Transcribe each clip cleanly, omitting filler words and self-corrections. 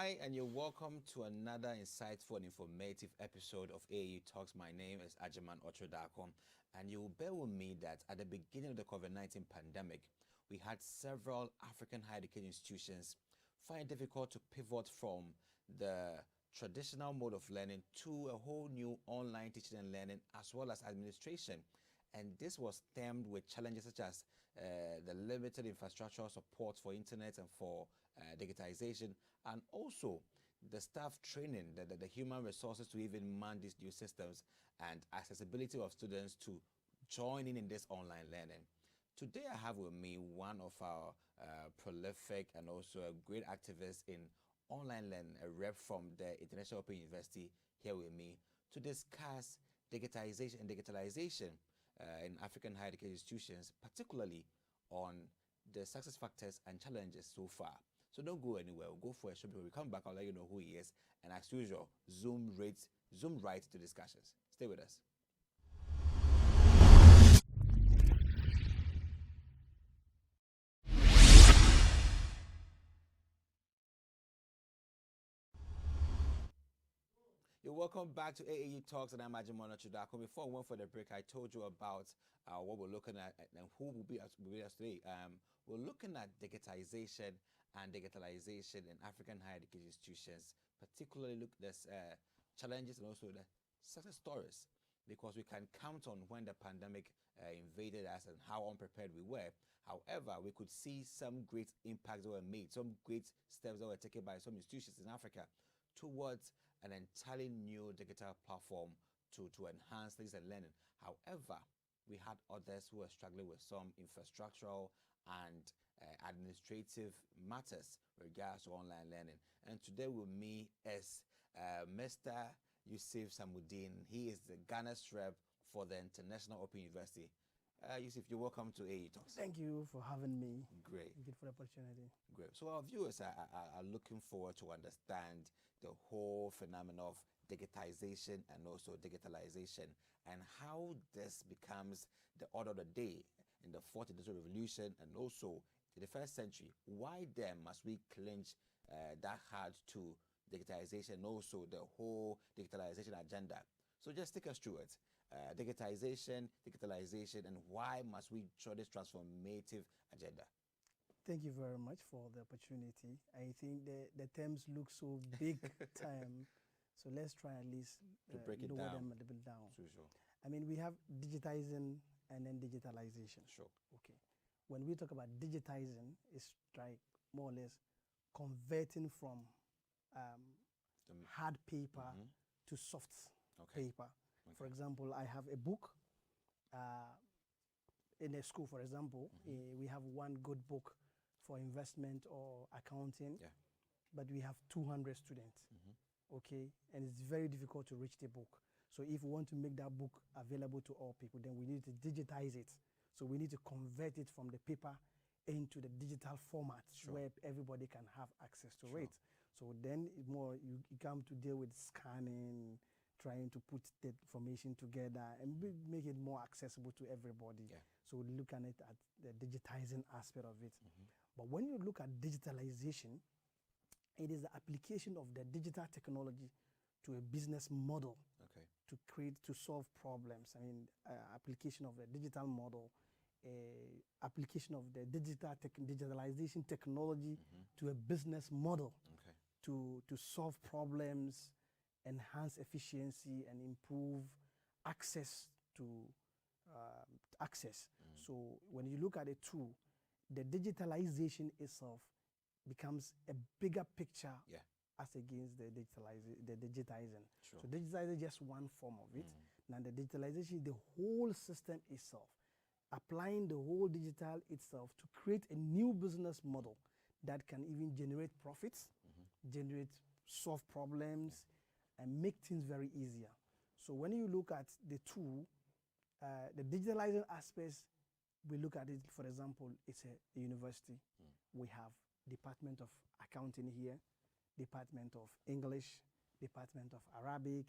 Hi, and you're welcome to another insightful and informative episode of AAU Talks. My name is Agyemang Okyere Darko, and you will bear with me that at the beginning of the COVID-19 pandemic, we had several African higher education institutions find it difficult to pivot from the traditional mode of learning to a whole new online teaching and learning as well as administration. And this was stemmed with challenges such as the limited infrastructural support for internet and for digitization, and also the staff training, the human resources to even man these new systems, and accessibility of students to join in this online learning. Today I have with me one of our prolific and also a great activist in online learning, a rep from the International Open University here with me to discuss digitization and digitalization in African higher education institutions, particularly on the success factors and challenges so far. So don't go anywhere. We'll go for a show. When we come back, I'll let you know who he is. And as usual, zoom right to discussions. Stay with us. You're welcome back to AAU Talks, and I'm Agyemang Okyere Darko. Before we went for the break, I told you about what we're looking at and who will be with us today. We're looking at digitization and digitalization in African higher education institutions, particularly look at challenges and also the success stories, because we can count on when the pandemic invaded us and how unprepared we were. However, we could see some great impacts that were made, some great steps that were taken by some institutions in Africa towards an entirely new digital platform to enhance things and learning. However, we had others who were struggling with some infrastructural and administrative matters with regards to online learning. And today with me is Mr. Yusif Samudeen. He is the Ghana's rep for the International Open University. Yusif, you're welcome to AAU Talks. Thank you for having me. Great. Thank you for the opportunity. Great. So our viewers are looking forward to understand the whole phenomenon of digitization and also digitalization, and how this becomes the order of the day in the fourth industrial revolution and also in the first century. Why then must we clinch that hard to digitization and also the whole digitalization agenda? So just take us through it. Digitization, digitalization, and why must we show this transformative agenda? Thank you very much for the opportunity. I think the terms look so big time, so let's try at least to break it lower down. them a little bit down. Sure. I mean, we have digitizing and then digitalization. Sure. Okay. When we talk about digitizing, it's like more or less converting from hard paper to soft paper. Okay. For example, I have a book in a school, for example. We have one good book for investment or accounting, but we have 200 students, okay? And it's very difficult to reach the book. So if we want to make that book available to all people, then we need to digitize it. So we need to convert it from the paper into the digital format where everybody can have access to it. So then you come to deal with scanning, trying to put the information together and make it more accessible to everybody. So look at it at the digitizing aspect of it. But when you look at digitalization, it is the application of the digital technology to a business model to solve problems. I mean, application of the digital model, application of the digitalization technology to a business model to solve problems, enhance efficiency, and improve access to access. So when you look at it too, the digitalization itself becomes a bigger picture as against the digitizing. So digitizing is just one form of it. Now the digitalization, the whole system itself, applying the whole digital itself to create a new business model that can even generate profits, solve problems, and make things very easier. So when you look at the two, the digitalizing aspects, we look at it, for example, it's a university. We have Department of Accounting here, Department of English, Department of Arabic,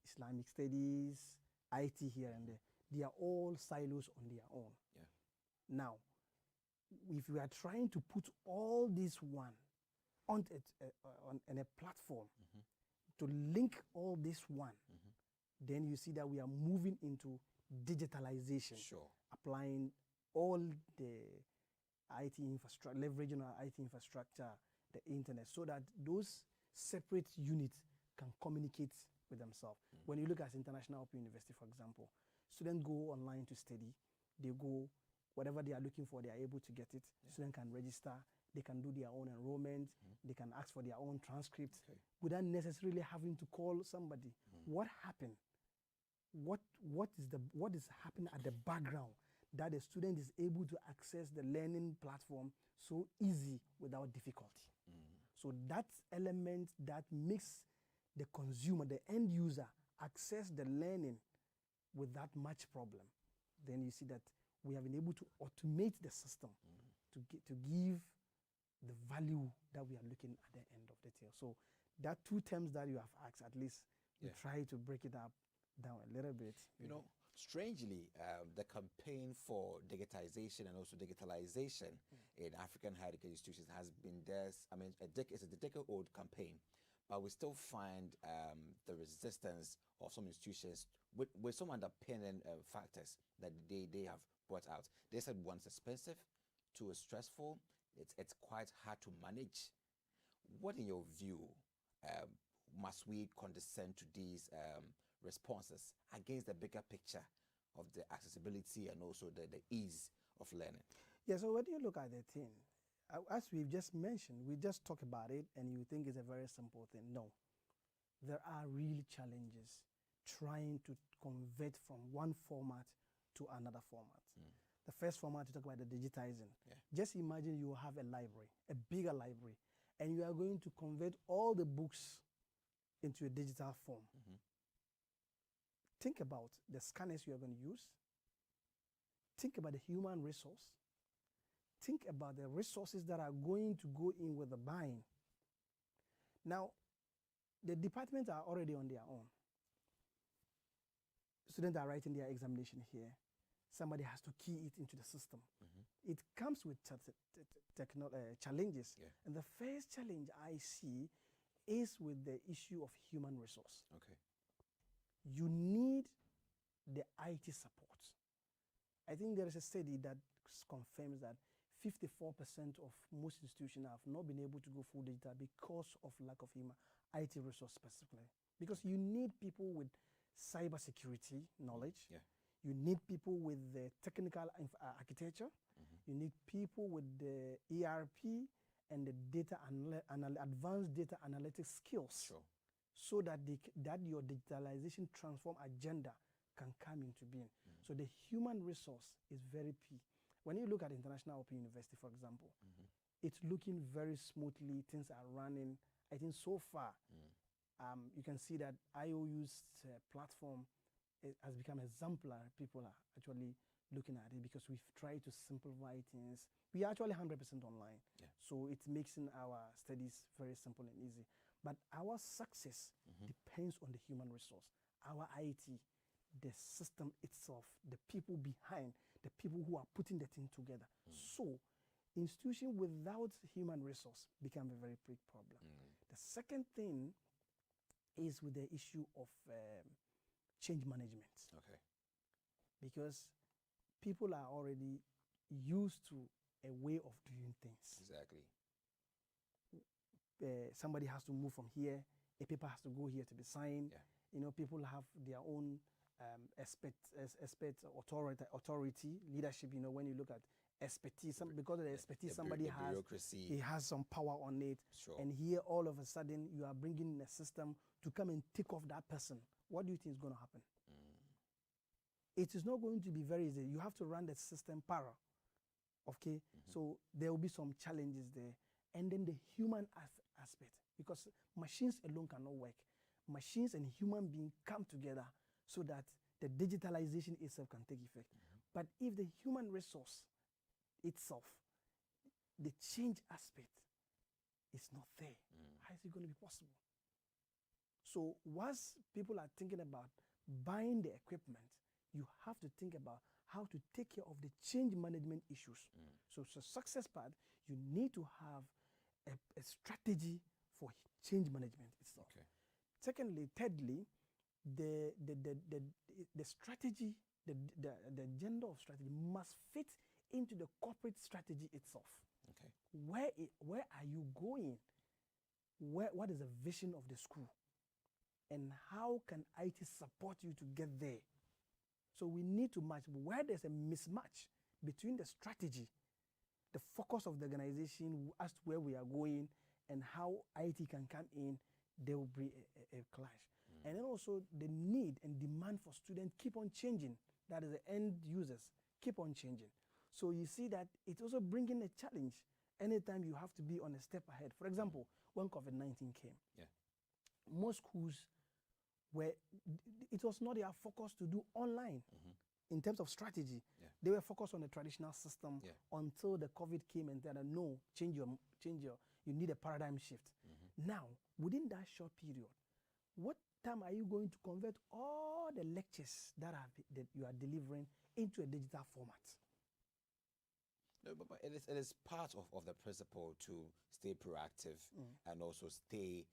Islamic Studies, IT here and there. They are all silos on their own. Now, if we are trying to put all this one on a platform to link all this one, then you see that we are moving into digitalization, applying all the IT infrastructure, leveraging our IT infrastructure, the internet, so that those separate units can communicate with themselves. When you look at International Open University, for example, students go online to study, they go, whatever they are looking for, they are able to get it. Students can register, they can do their own enrollment, they can ask for their own transcripts without necessarily having to call somebody. What happened? What is happening at the background that the student is able to access the learning platform so easy without difficulty? So that element that makes the consumer, the end user, access the learning without much problem, then you see that we have been able to automate the system to give the value that we are looking at the end of the tail. So that two terms that you have asked, at least we try to break it up down a little bit. You know, strangely, the campaign for digitization and also digitalization in African higher education institutions has been there. I mean, it's a decade-old campaign, but we still find the resistance of some institutions with some underpinning factors that they have brought out. They said one, it's expensive, two, it's stressful, it's quite hard to manage. What, in your view, must we condescend to these responses against the bigger picture of the accessibility and also the ease of learning? Yeah, so when you look at the thing, as we've just mentioned, we just talk about it and you think it's a very simple thing. No, there are really challenges trying to convert from one format to another format. The first format, to talk about the digitizing. Just imagine you have a library, a bigger library, and you are going to convert all the books into a digital form. Think about the scanners you are going to use. Think about the human resource. Think about the resources that are going to go in with the buying. Now, the departments are already on their own. Students are writing their examination here. Somebody has to key it into the system. It comes with challenges. And the first challenge I see is with the issue of human resource. You need the IT support. I think there is a study that confirms that 54% of most institutions have not been able to go full digital because of lack of human IT resource specifically. Because you need people with cybersecurity knowledge. You need people with the technical architecture. You need people with the ERP and the advanced data analytics skills. So that your digitalization transform agenda can come into being. So the human resource is very key. When you look at International Open University, for example, it's looking very smoothly. Things are running. I think so far, you can see that IOU's platform has become exemplar. People are actually looking at it because we've tried to simplify things. We are actually 100% online. So it makes our studies very simple and easy. But our success depends on the human resource, our IT, the system itself, the people behind, the people who are putting the thing together. So institution without human resource become a very big problem. The second thing is with the issue of change management. Because people are already used to a way of doing things. Somebody has to move from here, a paper has to go here to be signed. You know, people have their own authority, leadership. You know, when you look at expertise, because of the expertise somebody has, he has some power on it. And here, all of a sudden, you are bringing in a system to come and take off that person. What do you think is going to happen? It is not going to be very easy. You have to run the system parallel. So there will be some challenges there. And then the human aspect, because machines alone cannot work. Machines and human beings come together so that the digitalization itself can take effect. But if the human resource itself, the change aspect is not there, how is it going to be possible? So once people are thinking about buying the equipment, you have to think about how to take care of the change management issues. So success part, you need to have a strategy for change management itself. Okay. Secondly, thirdly, the strategy, the agenda of strategy must fit into the corporate strategy itself. Okay. Where are you going? What is the vision of the school? And how can IT support you to get there? So we need to match. Where there's a mismatch between the strategy, the focus of the organization as to where we are going, and how IT can come in, there will be a clash. And then also the need and demand for students keep on changing. That is, the end users keep on changing. So you see that it's also bringing a challenge anytime you have to be on a step ahead. For example, when COVID-19 came, most schools it was not their focus to do online in terms of strategy. They were focused on the traditional system until the COVID came and said, no, you need a paradigm shift. Now, within that short period, what time are you going to convert all the lectures that you are delivering into a digital format? No, but it is part of the principle to stay proactive and also stay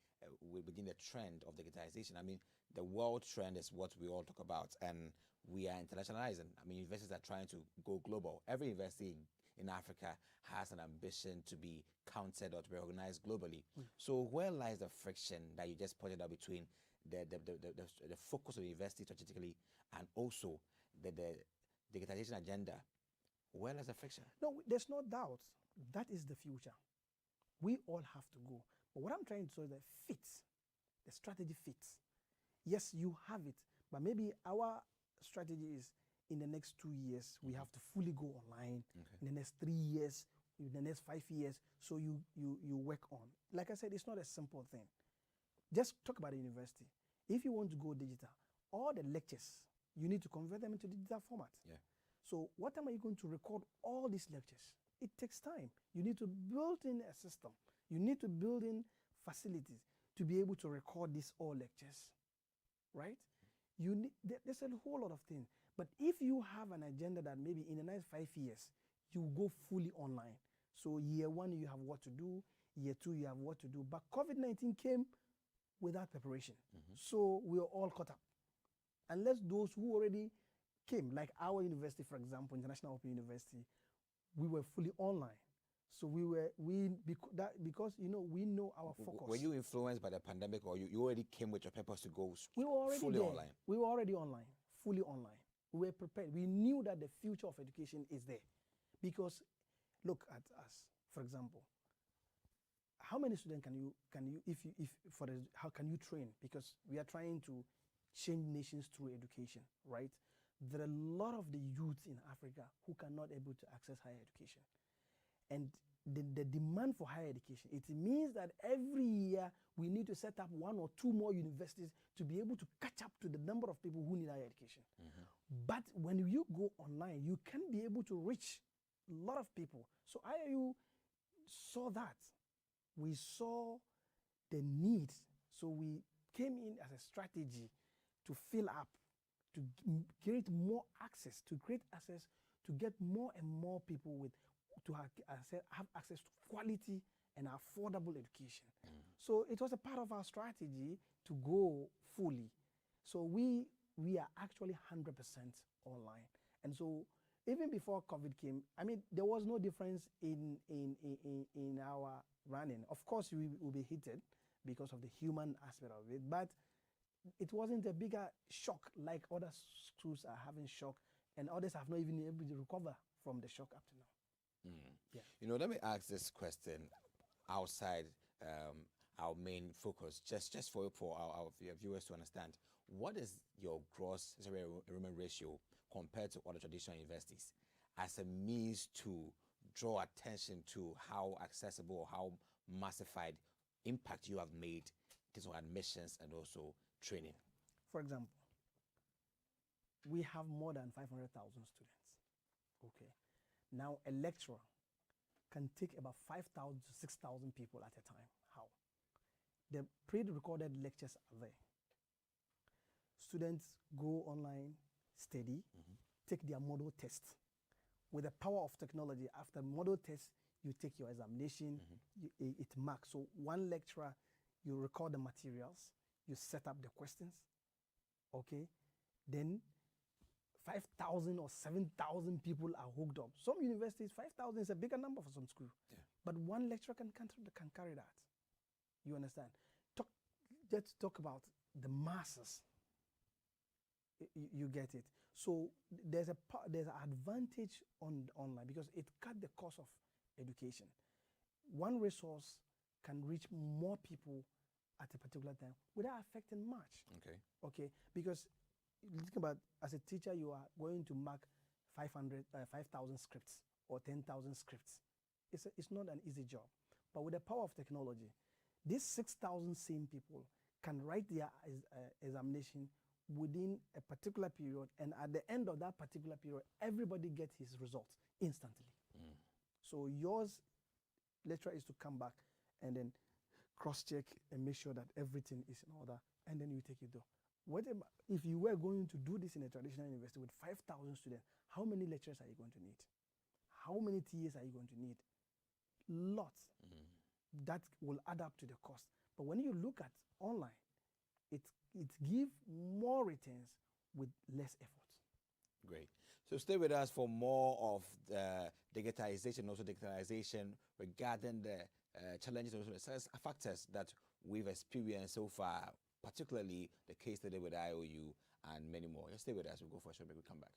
within the trend of digitization. I mean, the world trend is what we all talk about, and we are internationalizing. I mean, universities are trying to go global. Every university in Africa has an ambition to be counted or to be recognized globally. So where lies the friction that you just pointed out between the focus of the university strategically and also the digitization agenda? Where lies the friction? No, there's no doubt that is the future. We all have to go. But what I'm trying to say is that the strategy fits. Yes, you have it, but maybe our strategy is in the next 2 years, we have to fully go online. In the next 3 years, in the next 5 years, so you work on. Like I said, it's not a simple thing. Just talk about the university. If you want to go digital, all the lectures, you need to convert them into digital format. So what time are you going to record all these lectures? It takes time. You need to build in a system. You need to build in facilities to be able to record these all lectures, right? There's a whole lot of things. But if you have an agenda that maybe in the next 5 years, you go fully online. So year 1, you have what to do. Year 2, you have what to do. But COVID-19 came without preparation. So we are all caught up. Unless those who already came, like our university, for example, International Open University, we were fully online. So because we know our focus. Were you influenced by the pandemic, or you already came with your purpose to go fully online? We were already online, fully online. We were prepared. We knew that the future of education is there. Because look at us, for example. How many students how can you train? Because we are trying to change nations through education, right? There are a lot of the youth in Africa who cannot able to access higher education. And the demand for higher education, it means that every year we need to set up 1 or 2 more universities to be able to catch up to the number of people who need higher education. But when you go online, you can be able to reach a lot of people. So AAU saw that. We saw the need. So we came in as a strategy to fill up, to create more access, to get more and more people to have access to quality and affordable education. So it was a part of our strategy to go fully. So we are actually 100% online. And so even before COVID came, I mean, there was no difference in our running. Of course, we will be hit because of the human aspect of it, but it wasn't a bigger shock like other schools are having shock, and others have not even been able to recover from the shock up to now. Let me ask this question outside our main focus, just for our viewers to understand. What is your gross enrollment ratio compared to other traditional universities as a means to draw attention to how accessible or how massified impact you have made in terms of admissions and also training? For example, we have more than 500,000 students. Okay. Now, a lecturer can take about 5,000 to 6,000 people at a time. How? The pre-recorded lectures are there. Students go online, study, take their model test. With the power of technology, after model test, you take your examination, it marks. So one lecturer, you record the materials, you set up the questions, okay? Then 5,000 or 7,000 people are hooked up. Some universities, 5,000 is a bigger number for some school. Yeah. But one lecturer can carry that. You understand? Let's talk about the masses. You get it. So there's an advantage on online because it cut the cost of education. One resource can reach more people at a particular time without affecting much. Okay. Because think about, as a teacher, you are going to mark 5,000 scripts or 10,000 scripts. It's not an easy job. But with the power of technology, these 6,000 same people can write their examination within a particular period, and at the end of that particular period, everybody gets his results instantly. So yours, lecturer, is to come back and then cross-check and make sure that everything is in order, and then you take it though. If you were going to do this in a traditional university with 5,000 students, how many lecturers are you going to need? How many TAs are you going to need? Lots. That will add up to the cost. But when you look at online, it gives more returns with less effort. Great. So stay with us for more of the digitization, also digitalization regarding the challenges and factors that we've experienced so far, particularly the case study with IOU and many more. Just stay with us. We'll go for a short break. We'll come back.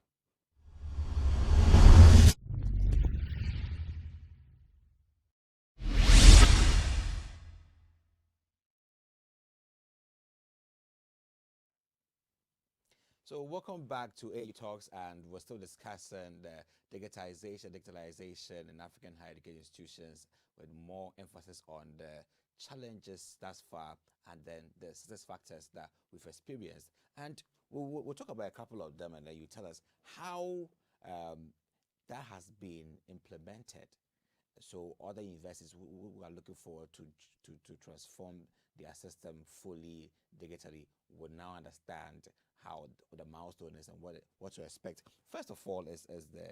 So welcome back to AAU Talks, and we're still discussing the digitization, digitalization in African higher education institutions with more emphasis on the challenges thus far and then the success factors that we've experienced. And we'll talk about a couple of them, and then you tell us how that has been implemented. So other universities who are looking forward to transform their system fully digitally will now understand how the milestone is and what to expect. First of all is the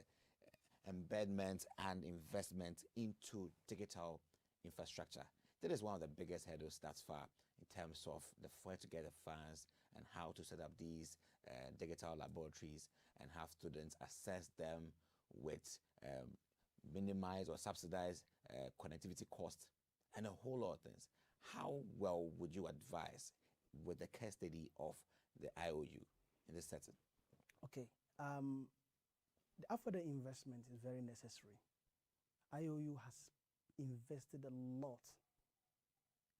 embedment and investment into digital infrastructure. That is one of the biggest hurdles thus far in terms of where to get the funds and how to set up these digital laboratories and have students access them with minimized or subsidized connectivity costs and a whole lot of things. How well would you advise with the case study of the IOU in this setting? Okay. After the investment is very necessary. IOU has invested a lot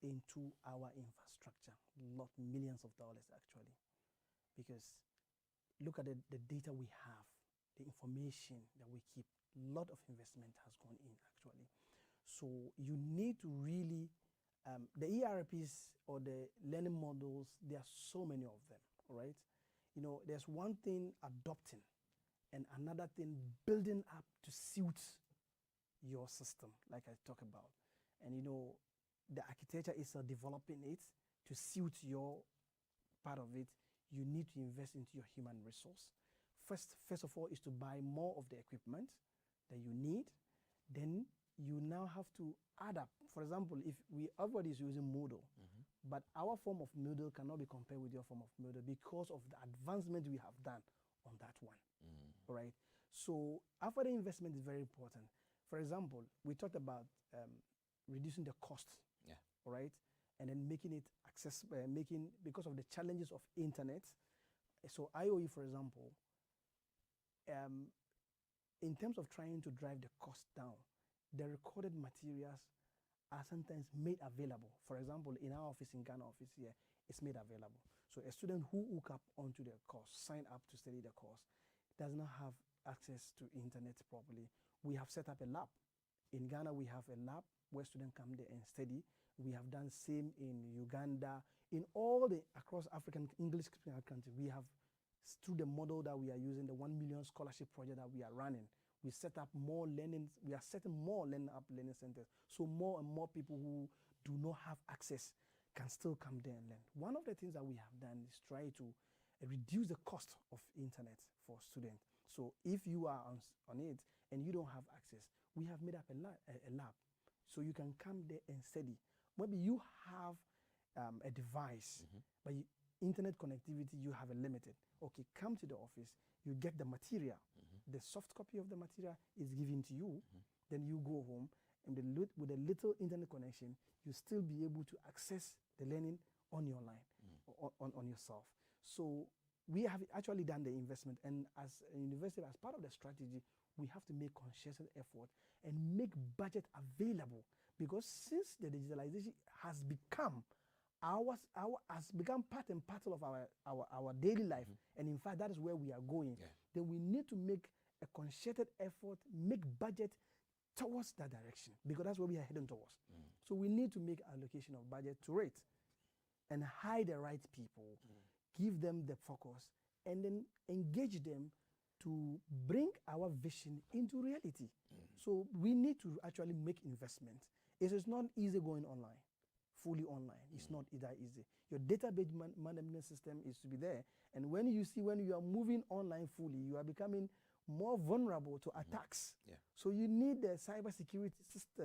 into our infrastructure, millions of dollars actually, because look at the data we have, the information that we keep, a lot of investment has gone in actually. So you need to really, the ERPs or the learning models, there are so many of them, all right? You know, there's one thing adopting and another thing building up to suit your system, like I talk about. And you know, the architecture is developing it to suit your part of it. You need to invest into your human resource. First of all is to buy more of the equipment that you need. Then you now have to add up. For example, if everybody is using Moodle, but our form of Moodle cannot be compared with your form of Moodle because of the advancement we have done on that one. All right. So after the investment is very important. For example, we talked about reducing the cost. Yeah. All right. And then making it accessible, because of the challenges of internet. So IOE, for example, in terms of trying to drive the cost down, the recorded materials are sometimes made available. For example, in our office, in Ghana office here, it's made available. So a student who hook up onto the course, sign up to study the course, does not have access to internet properly. We have set up a lab. In Ghana, we have a lab where students come there and study. We have done same in Uganda, in all the across African English-speaking countries. We have, through the model that we are using, the 1 million scholarship project that we are running, we set up more learning. We are setting more learning centers, so more and more people who do not have access can still come there and learn. One of the things that we have done is try to reduce the cost of internet for students. So if you are on it and you don't have access, we have made up a lab. So you can come there and study. Maybe you have a device, but internet connectivity, you have a limited. Okay, come to the office, you get the material. The soft copy of the material is given to you. Then you go home, and with a little internet connection, you still be able to access the learning on your line, on yourself. So we have actually done the investment, and as a university, as part of the strategy, we have to make conscious effort and make budget available, because since the digitalization has become has become part and parcel of our daily life, and in fact that is where we are going, then we need to make a concerted effort, make budget towards that direction, because that's where we are heading towards. So we need to make allocation of budget to it and hire the right people, give them the focus, and then engage them to bring our vision into reality. So we need to actually make investment. It is not easy going online, fully online. It's not that easy. Your database management system is to be there. And when you are moving online fully, you are becoming more vulnerable to attacks. So you need the cyber security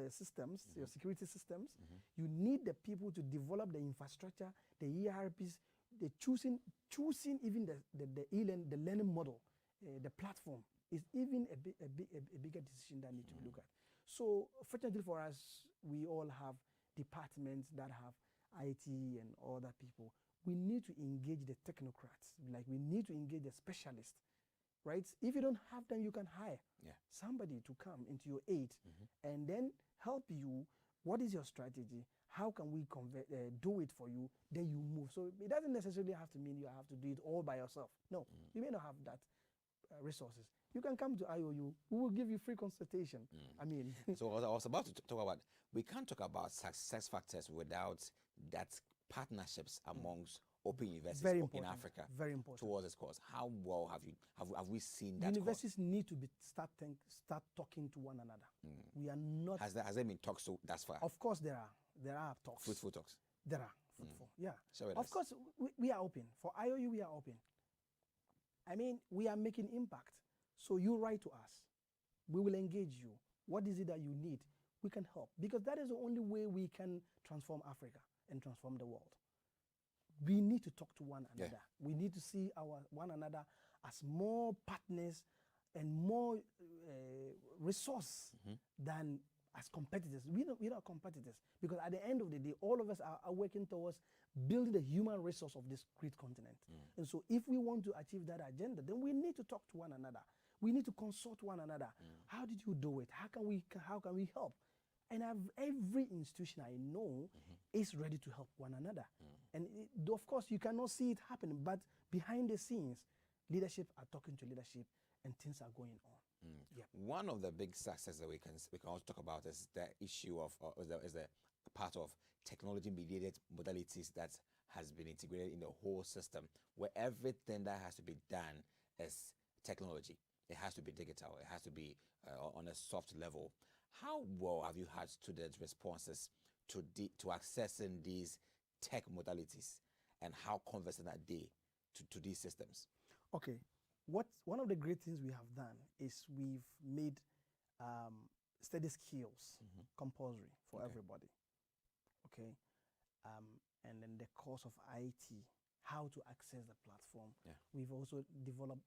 systems, your security systems. You need the people to develop the infrastructure, the ERPs, the choosing even the learning model, the platform is even a bigger decision that needs to be looked at. So fortunately for us, we all have departments that have IT and other people. We need to engage the technocrats, like we need to engage the specialists, right? If you don't have them, you can hire somebody to come into your aid and then help you. What is your strategy? How can we do it for you? Then you move. So it doesn't necessarily have to mean you have to do it all by yourself. No, you may not have that resources. You can come to IOU. We will give you free consultation. I mean, so I was about to talk about, we can't talk about success factors without that partnerships amongst open universities in Africa. Very important. Towards this cause. How well have we seen that? Universities need to start talking to one another. We are not. Has there been talks thus far? Of course there are talks. Fruitful talks. There are fruitful. Yeah. Of course we are open. For IOU we are open. I mean, we are making impact. So you write to us. We will engage you. What is it that you need? We can help, because that is the only way we can transform Africa and transform the world. We need to talk to one another. We need to see one another as more partners and more resource than as competitors. We're not competitors, because at the end of the day, all of us are working towards building the human resource of this great continent. And so if we want to achieve that agenda, then we need to talk to one another. We need to consult one another. How did you do it? How can we help? And every institution I know is ready to help one another. And of course, you cannot see it happening, but behind the scenes, leadership are talking to leadership, and things are going on. One of the big successes that we can also talk about is the issue of, is the part of technology-mediated modalities that has been integrated in the whole system, where everything that has to be done is technology. It has to be digital. It has to be on a soft level. How well have you had students' responses to accessing these tech modalities, and how conversant are they to these systems? Okay, one of the great things we have done is we've made study skills compulsory for everybody. Okay, and then the course of IT, how to access the platform. We've also developed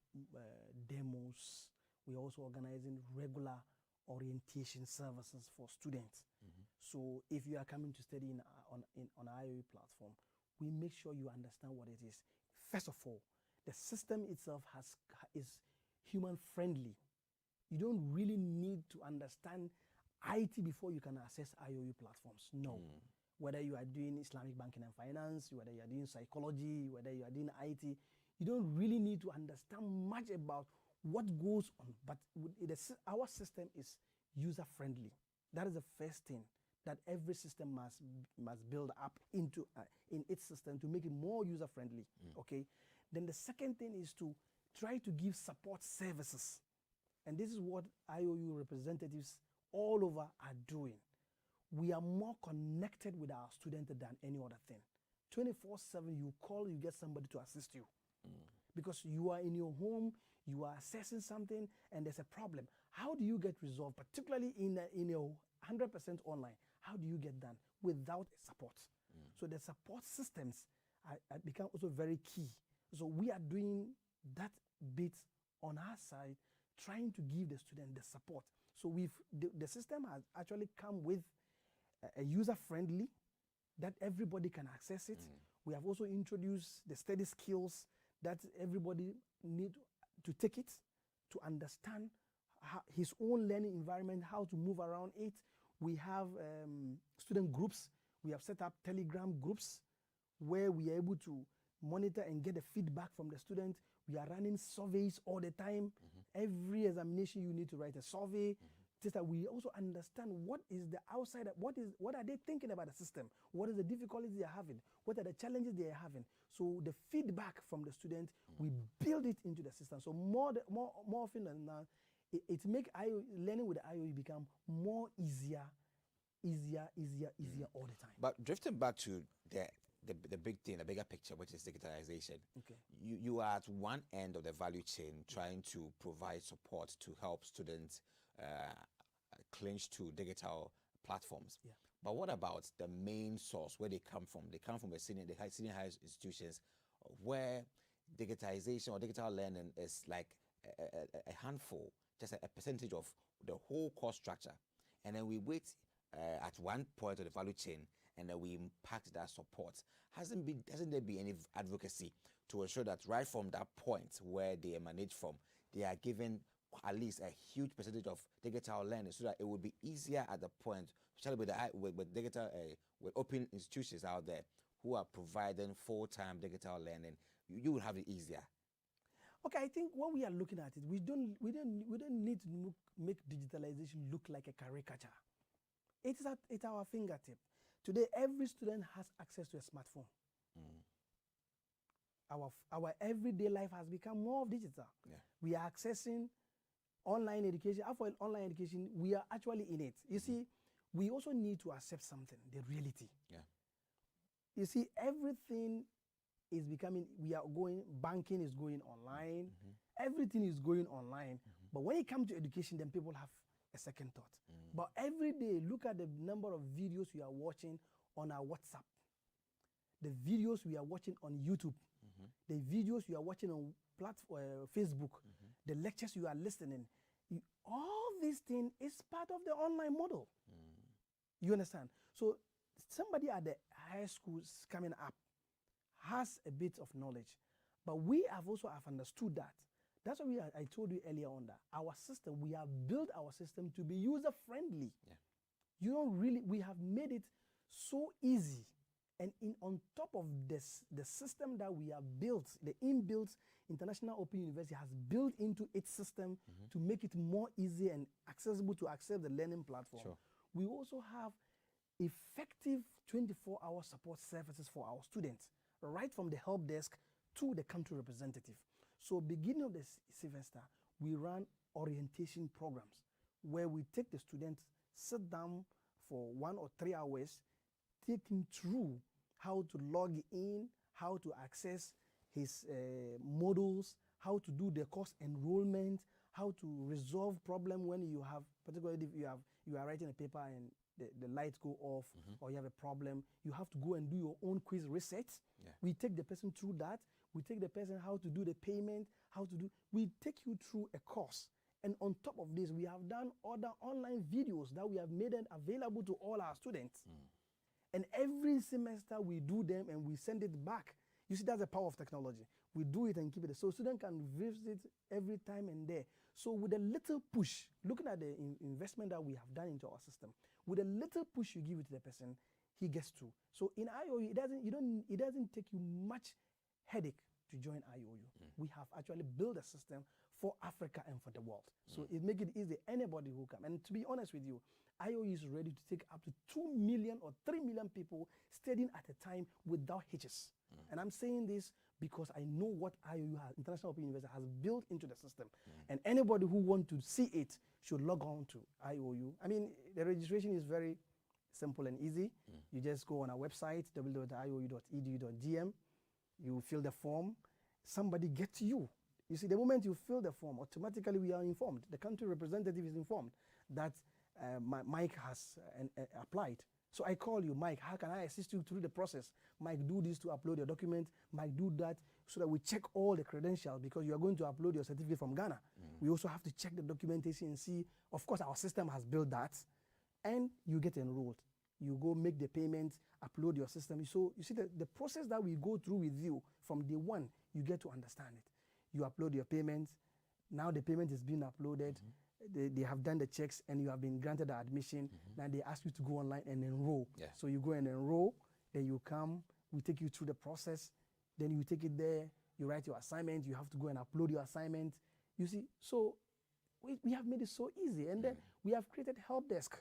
demos. We're also organizing regular orientation services for students. So if you are coming to study on IOU platform, we make sure you understand what it is. First of all, the system itself is human friendly. You don't really need to understand IT before you can access IOU platforms. No. Whether you are doing Islamic banking and finance, whether you are doing psychology, whether you are doing IT, you don't really need to understand much about what goes on. But our system is user-friendly. That is the first thing that every system must build up into in its system to make it more user-friendly. Okay. Then the second thing is to try to give support services, and this is what IOU representatives all over are doing. We are more connected with our students than any other thing. 24/7, you call, you get somebody to assist you. Because you are in your home, you are assessing something and there's a problem. How do you get resolved, particularly in a 100% online? How do you get done without support? So the support systems are become also very key. So we are doing that bit on our side, trying to give the student the support. So the system has actually come with a user-friendly that everybody can access it. We have also introduced the study skills that everybody need to take it, to understand his own learning environment, how to move around it. We have student groups. We have set up Telegram groups where we are able to monitor and get the feedback from the student. We are running surveys all the time. Every examination you need to write a survey. Just that we also understand what is the outside, what are they thinking about the system? What is the difficulties they are having? What are the challenges they are having? So the feedback from the student, we build it into the system. So more often than not, it make learning with the IOU become more easier all the time. But drifting back to the big thing, the bigger picture, which is digitalization. Okay. You are at one end of the value chain trying to provide support to help students clinch to digital platforms. Yeah. But what about the main source, where they come from? They come from the senior high institutions where digitization or digital learning is like a handful, just a percentage of the whole course structure. And then we wait at one point of the value chain and then we impact that support. Hasn't there been any advocacy to ensure that right from that point where they emanate from, they are given at least a huge percentage of digital learning, so that it would be easier at the point, especially with digital with open institutions out there who are providing full-time digital learning, you will have it easier. Okay, I think when we are looking at it, we don't need to make digitalization look like a caricature. It's at our fingertip. Today, every student has access to a smartphone. Our everyday life has become more digital. Yeah. We are accessing online education. After online education, we are actually in it. You see, we also need to accept something, the reality. Yeah. You see, everything is becoming, banking is going online, everything is going online. But when it comes to education, then people have a second thought. But every day, look at the number of videos we are watching on our WhatsApp, the videos we are watching on YouTube, the videos you are watching on Facebook, the lectures you are listening. All these things is part of the online model. You understand? So somebody at the high schools coming up has a bit of knowledge, but we have also understood that. That's why I told you earlier on that our system, we have built our system to be user-friendly. Yeah. We have made it so easy. And on top of this, the system that we have built, the inbuilt International Open University has built into its system to make it more easy and accessible to access the learning platform. Sure. We also have effective 24-hour support services for our students, right from the help desk to the country representative. So beginning of the semester, we run orientation programs where we take the students, sit down for 1 or 3 hours, take him through how to log in, how to access his modules, how to do the course enrollment, how to resolve problem when you have, particularly if you are writing a paper and the lights go off or you have a problem, you have to go and do your own quiz research. Yeah. We take the person through that. We take the person how to do the payment, we take you through a course. And on top of this, we have done other online videos that we have made available to all our students. And every semester we do them and we send it back. You see, that's the power of technology. We do it and keep it. So students can visit every time and there. So with a little push, looking at the investment that we have done into our system, with a little push you give it to the person, he gets through. So in IOU, it doesn't take you much headache to join IOU. We have actually built a system for Africa and for the world. So it makes it easy, anybody who come. And to be honest with you, IOU is ready to take up to 2 million or 3 million people studying at a time without hitches. And I'm saying this because I know what IOU has, International Open University, has built into the system. And anybody who wants to see it should log on to IOU. I mean, the registration is very simple and easy. You just go on our website, www.iou.edu.gm. You fill the form. Somebody gets to you. You see, the moment you fill the form, automatically we are informed. The country representative is informed that Mike has applied. So I call you, Mike, how can I assist you through the process? Mike, do this to upload your document. Mike, do that, so that we check all the credentials, because you are going to upload your certificate from Ghana. We also have to check the documentation and see, of course, our system has built that, and you get enrolled. You go make the payment, upload your system. So you see the process that we go through with you from day one, you get to understand it. You upload your payment. Now the payment is being uploaded. They have done the checks and you have been granted the admission. Now they ask you to go online and enroll. Yeah. So you go and enroll, then you come, we take you through the process, then you take it there, you write your assignment, you have to go and upload your assignment. You see, so we have made it so easy. And then we have created help desk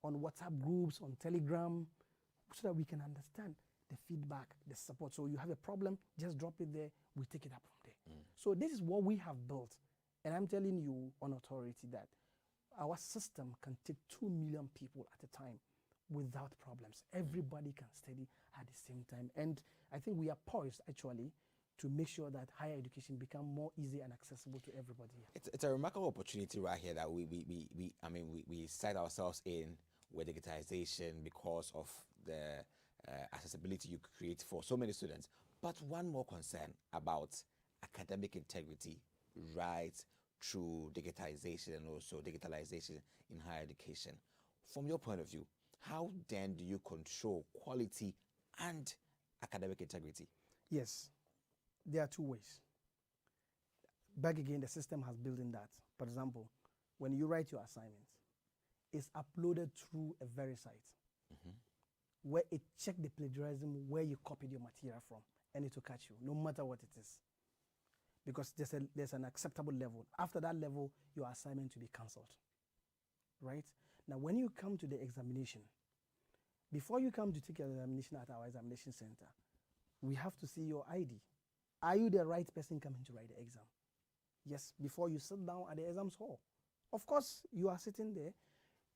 on WhatsApp groups, on Telegram, so that we can understand the feedback, the support. So you have a problem, just drop it there, we take it up from there. So this is what we have built. And I'm telling you on authority that our system can take 2 million people at a time without problems. Everybody can study at the same time. And I think we are poised, actually, to make sure that higher education become more easy and accessible to everybody. It's a remarkable opportunity right here that we cite ourselves in with digitization because of the accessibility you create for so many students. But one more concern about academic integrity right through digitization and also digitalization in higher education. From your point of view, how then do you control quality and academic integrity? Yes, there are 2 ways. Back again, the system has built in that. For example, when you write your assignment, it's uploaded through a very site where it checks the plagiarism where you copied your material from, and it will catch you, no matter what it is. Because there's an acceptable level. After that level, your assignment will be cancelled, right? Now, when you come to the examination, before you come to take your examination at our examination center, we have to see your ID. Are you the right person coming to write the exam? Yes, before you sit down at the exams hall. Of course, you are sitting there.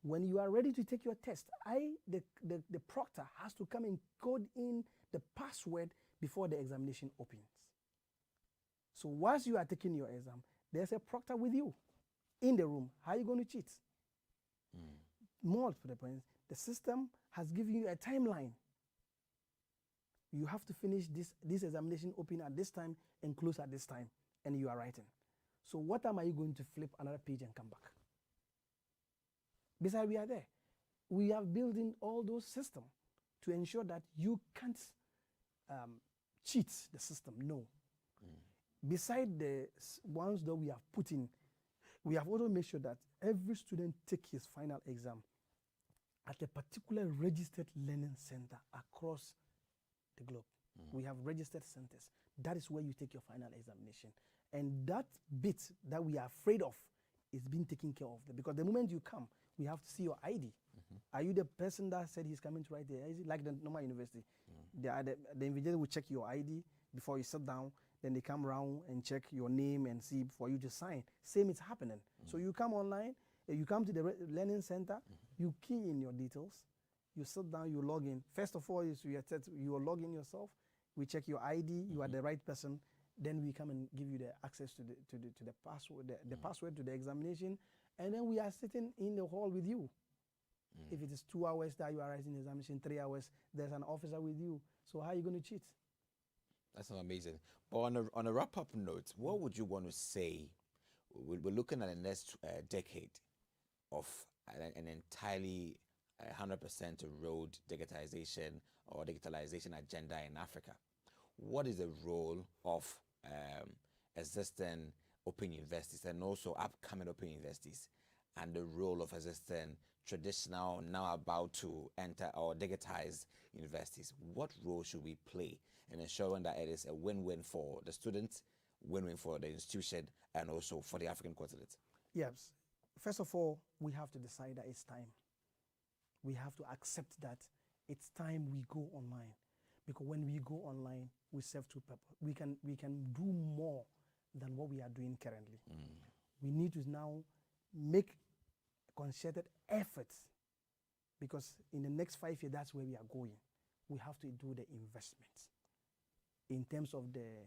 When you are ready to take your test, the proctor has to come and code in the password before the examination opens. So whilst you are taking your exam, there's a proctor with you in the room. How are you going to cheat? More to the point, the system has given you a timeline. You have to finish this examination open at this time and close at this time, and you are writing. So what time are you going to flip another page and come back? Besides, we are there. We are building all those systems to ensure that you can't cheat the system. No. Beside the ones that we have put in, we have also made sure that every student take his final exam at a particular registered learning center across the globe. We have registered centers. That is where you take your final examination. And that bit that we are afraid of is being taken care of. Because the moment you come, we have to see your ID. Are you the person that said he's coming to write there? Is it like the normal university? The invigilator will check your ID before you sit down. Then they come around and check your name and see for you to sign. Same is happening. So you come online, you come to the learning center, you key in your details, you sit down, you log in. First of all, you are logging yourself. We check your ID, you are the right person. Then we come and give you the access to the password, the password to the examination. And then we are sitting in the hall with you. If it is 2 hours that you are writing the examination, 3 hours, there's an officer with you. So how are you going to cheat? That's amazing. But on a wrap-up note, what would you want to say? We're looking at the next decade of an entirely 100% road digitization or digitalization agenda in Africa. What is the role of existing open universities and also upcoming open universities, and the role of existing traditional, now about to enter or digitize universities? What role should we play in ensuring that it is a win-win for the students, win-win for the institution, and also for the African continent? Yes. First of all, we have to decide that it's time. We have to accept that it's time we go online. Because when we go online, we serve two purposes. We can do more than what we are doing currently. We need to now make concerted efforts, because in the next 5 years, that's where we are going. We have to do the investments in terms of the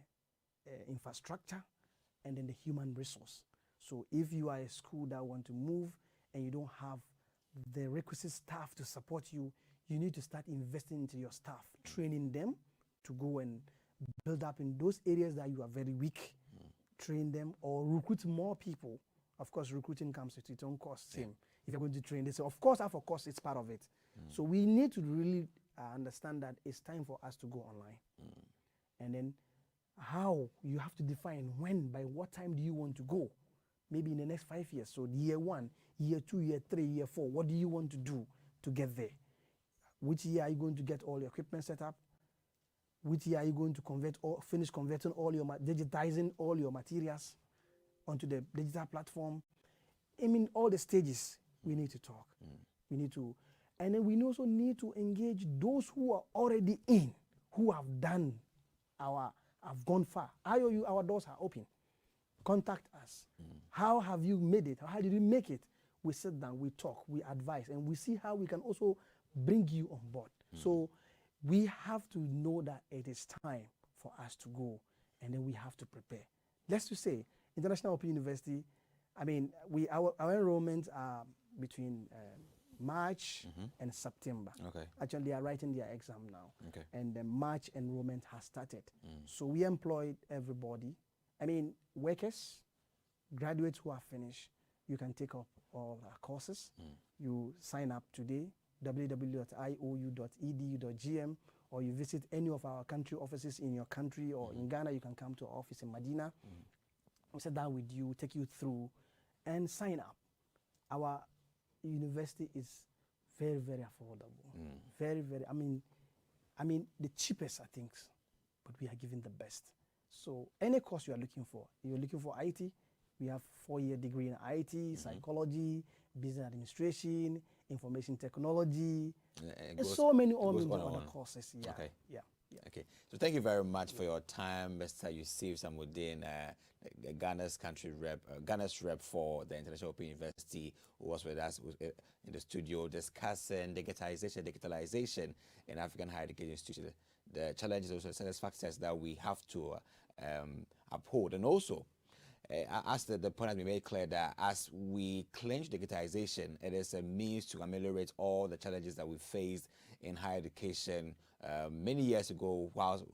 infrastructure, and then the human resource. So if you are a school that want to move and you don't have the requisite staff to support you, you need to start investing into your staff, training them to go and build up in those areas that you are very weak, train them or recruit more people. Of course, recruiting comes with its own cost, same. If you're going to train, they say, of course, of course, it's part of it. So we need to really understand that it's time for us to go online. And then how you have to define when, by what time do you want to go? Maybe in the next 5 years. So year 1, year 2, year 3, year 4, what do you want to do to get there? Which year are you going to get all your equipment set up? Which year are you going to finish converting all your, digitizing all your materials onto the digital platform? I mean, all the stages we need to talk. We need to, and then we also need to engage those who are already in, who have done have gone far. AAU, our doors are open. Contact us. How have you made it? How did you make it? We sit down, we talk, we advise, and we see how we can also bring you on board. So we have to know that it is time for us to go, and then we have to prepare. Let's just say, International Open University, I mean, our enrollments are between March and September. Actually, they are writing their exam now. And the March enrollment has started. So we employed everybody. I mean, workers, graduates who are finished, you can take up all our courses. You sign up today, www.iou.edu.gm, or you visit any of our country offices in your country, or in Ghana, you can come to our office in Medina. We sit down with you, take you through, and sign up. Our university is very, very affordable. Very, very, I mean, the cheapest are things, but we are giving the best. So any course you are looking for, you're looking for IT, we have 4-year degree in IT, psychology, business administration, information technology, and so many other courses. Okay. So thank you very much for your time, Mr. Yusif Samudeen, Ghana's Ghana's rep for the International Open University, who was with us in the studio discussing digitization in African higher education institutions. The challenges, also the factors that we have to uphold, and also as the point has been made clear that as we clinch digitization, it is a means to ameliorate all the challenges that we faced in higher education many years ago while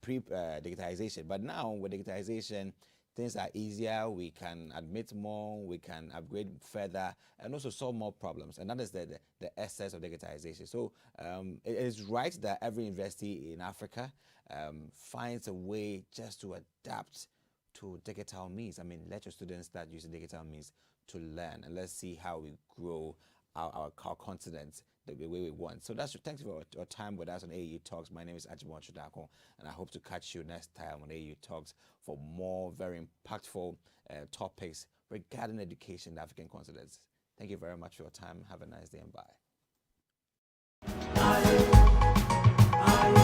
pre-digitization. But now with digitization, things are easier, we can admit more, we can upgrade further, and also solve more problems. And that is the essence of digitization. So it is right that every university in Africa finds a way just to adapt to digital means. I mean, let your students start using digital means to learn, and let's see how we grow our continent the way we want. So thanks for your time with us on AAU Talks. My name is Agyemang Okyere Darko, and I hope to catch you next time on AAU Talks for more very impactful topics regarding education in the African continent. Thank you very much for your time. Have a nice day and bye.